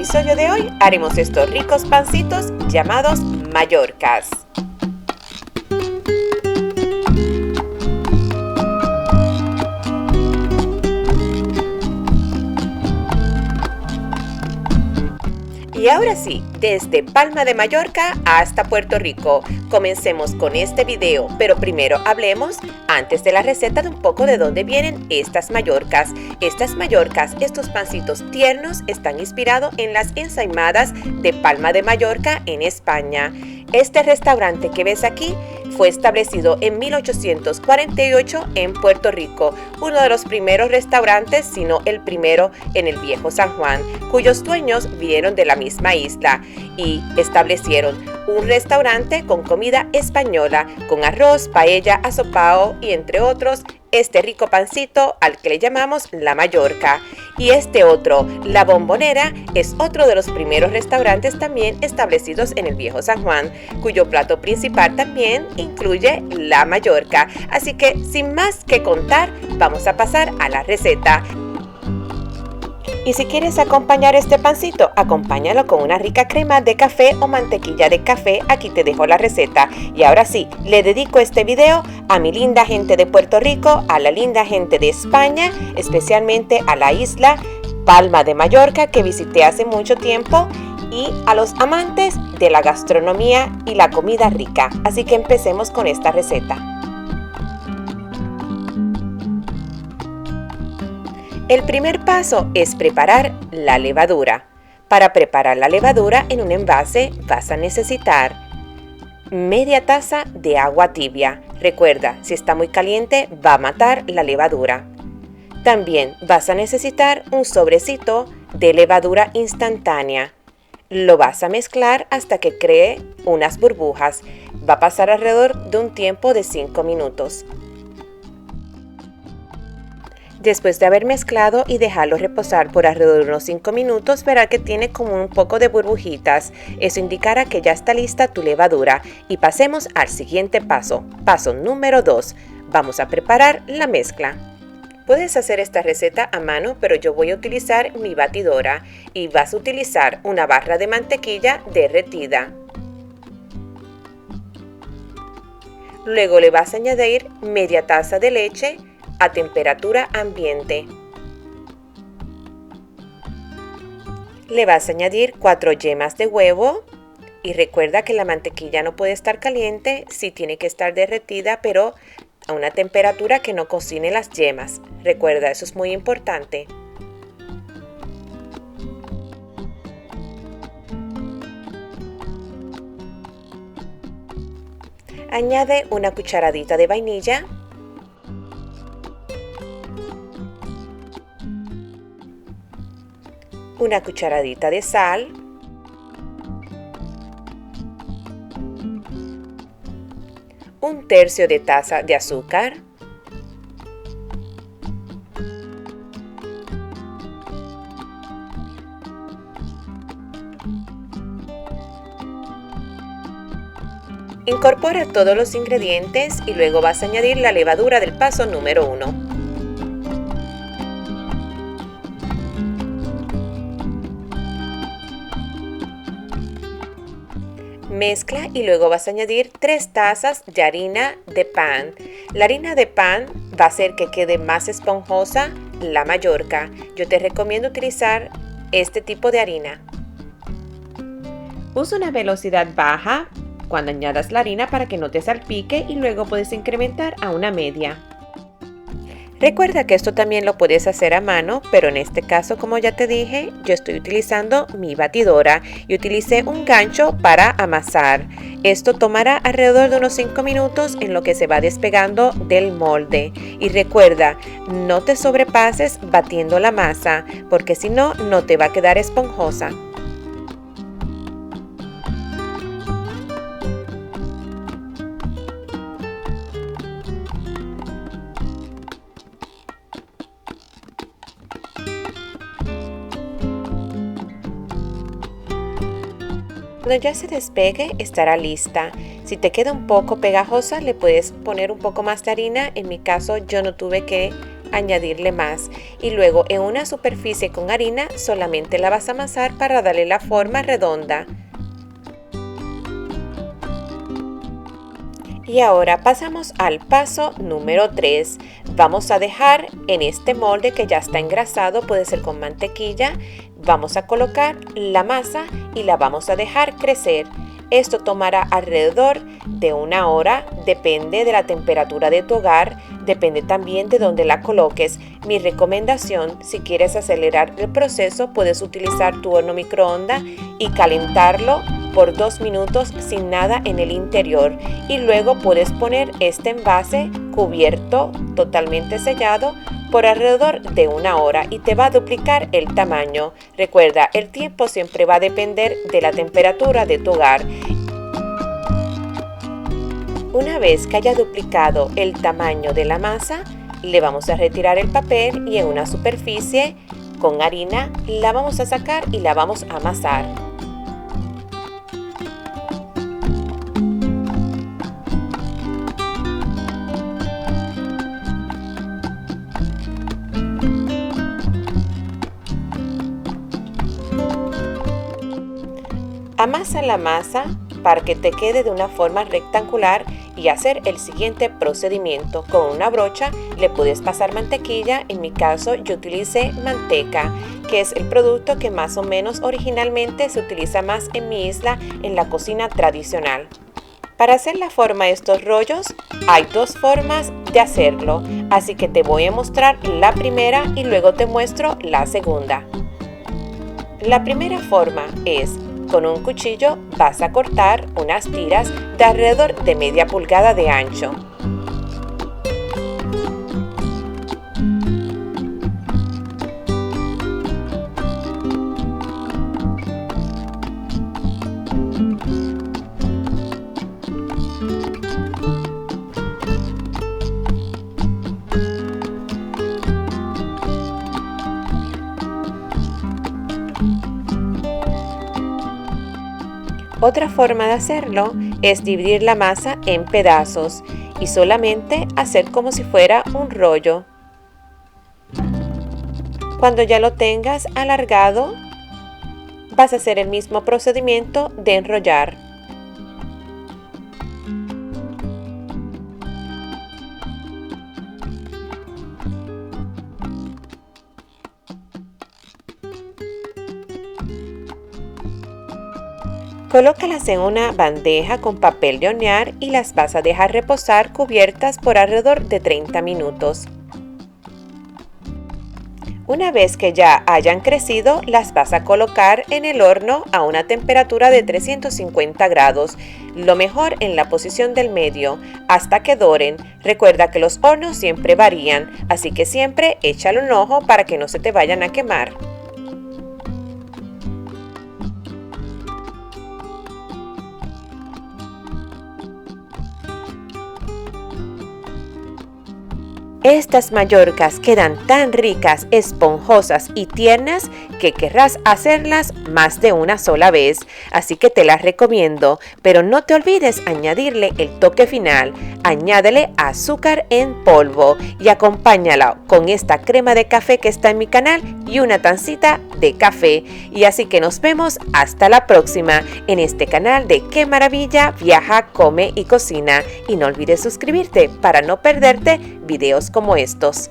episodio de hoy haremos estos ricos pancitos llamados mallorcas. Y ahora sí, desde Palma de Mallorca hasta Puerto Rico, comencemos con este video, pero primero hablemos, antes de la receta, de un poco de dónde vienen estas mallorcas. Estas mallorcas, estos pancitos tiernos, están inspirados en las ensaimadas de Palma de Mallorca en España. Este restaurante que ves aquí fue establecido en 1848 en Puerto Rico, uno de los primeros restaurantes, si no el primero en el Viejo San Juan, cuyos dueños vinieron de la misma isla y establecieron un restaurante con comida española, con arroz, paella, asopao y entre otros, este rico pancito al que le llamamos la Mallorca. Y este otro, la Bombonera, es otro de los primeros restaurantes también establecidos en el Viejo San Juan, cuyo plato principal también incluye la Mallorca. Así que sin más que contar, vamos a pasar a la receta. Y si quieres acompañar este pancito, acompáñalo con una rica crema de café o mantequilla de café. Aquí te dejo la receta. Y ahora sí, le dedico este video a mi linda gente de Puerto Rico, a la linda gente de España, especialmente a la isla Palma de Mallorca que visité hace mucho tiempo, y a los amantes de la gastronomía y la comida rica. Así que empecemos con esta receta. El primer paso es preparar la levadura. Para preparar la levadura en un envase vas a necesitar media taza de agua tibia. Recuerda, si está muy caliente va a matar la levadura. También vas a necesitar un sobrecito de levadura instantánea. Lo vas a mezclar hasta que cree unas burbujas. Va a pasar alrededor de un tiempo de 5 minutos. Después de haber mezclado y dejarlo reposar por alrededor de unos 5 minutos, verá que tiene como un poco de burbujitas. Eso indicará que ya está lista tu levadura. Y pasemos al siguiente paso. Paso número 2. Vamos a preparar la mezcla. Puedes hacer esta receta a mano, pero yo voy a utilizar mi batidora y vas a utilizar una barra de mantequilla derretida. Luego le vas a añadir media taza de leche a temperatura ambiente. Le vas a añadir 4 yemas de huevo y recuerda que la mantequilla no puede estar caliente, sí tiene que estar derretida, pero a una temperatura que no cocine las yemas. Recuerda, eso es muy importante. Añade una cucharadita de vainilla, una cucharadita de sal, un tercio de taza de azúcar, incorpora todos los ingredientes y luego vas a añadir la levadura del paso número 1. Mezcla y luego vas a añadir 3 tazas de harina de pan. La harina de pan va a hacer que quede más esponjosa la Mallorca. Yo te recomiendo utilizar este tipo de harina. Usa una velocidad baja cuando añadas la harina para que no te salpique y luego puedes incrementar a una media. Recuerda que esto también lo puedes hacer a mano, pero en este caso, como ya te dije, yo estoy utilizando mi batidora y utilicé un gancho para amasar. Esto tomará alrededor de unos 5 minutos en lo que se va despegando del molde. Y recuerda, no te sobrepases batiendo la masa, porque si no, no te va a quedar esponjosa. Cuando ya se despegue estará lista. Si te queda un poco pegajosa le puedes poner un poco más de harina. En mi caso yo no tuve que añadirle más y luego en una superficie con harina solamente la vas a amasar para darle la forma redonda. Y ahora pasamos al paso número 3. Vamos a dejar en este molde que ya está engrasado, puede ser con mantequilla, vamos a colocar la masa y la vamos a dejar crecer. Esto tomará alrededor de 1 hora, depende de la temperatura de tu hogar, depende también de dónde la coloques. Mi recomendación, si quieres acelerar el proceso, puedes utilizar tu horno microondas y calentarlo por 2 minutos sin nada en el interior y luego puedes poner este envase cubierto, totalmente sellado, por alrededor de 1 hora y te va a duplicar el tamaño. Recuerda, el tiempo siempre va a depender de la temperatura de tu hogar. Una vez que haya duplicado el tamaño de la masa, le vamos a retirar el papel y en una superficie con harina la vamos a sacar y la vamos a amasar. Amasa la masa para que te quede de una forma rectangular y hacer el siguiente procedimiento. Con una brocha le puedes pasar mantequilla, en mi caso yo utilicé manteca, que es el producto que más o menos originalmente se utiliza más en mi isla en la cocina tradicional. Para hacer la forma de estos rollos hay 2 formas de hacerlo, así que te voy a mostrar la primera y luego te muestro la segunda. La primera forma es: con un cuchillo vas a cortar unas tiras de alrededor de media pulgada de ancho. Otra forma de hacerlo es dividir la masa en pedazos y solamente hacer como si fuera un rollo. Cuando ya lo tengas alargado, vas a hacer el mismo procedimiento de enrollar. Colócalas en una bandeja con papel de hornear y las vas a dejar reposar cubiertas por alrededor de 30 minutos. Una vez que ya hayan crecido, las vas a colocar en el horno a una temperatura de 350 grados, lo mejor en la posición del medio, hasta que doren. Recuerda que los hornos siempre varían, así que siempre échale un ojo para que no se te vayan a quemar. Estas mallorcas quedan tan ricas, esponjosas y tiernas que querrás hacerlas más de una sola vez, así que te las recomiendo, pero no te olvides añadirle el toque final. Añádele azúcar en polvo y acompáñala con esta crema de café que está en mi canal y una tancita de café. Y así que nos vemos hasta la próxima en este canal de Qué Maravilla, Viaja, Come y Cocina. Y no olvides suscribirte para no perderte videos como estos.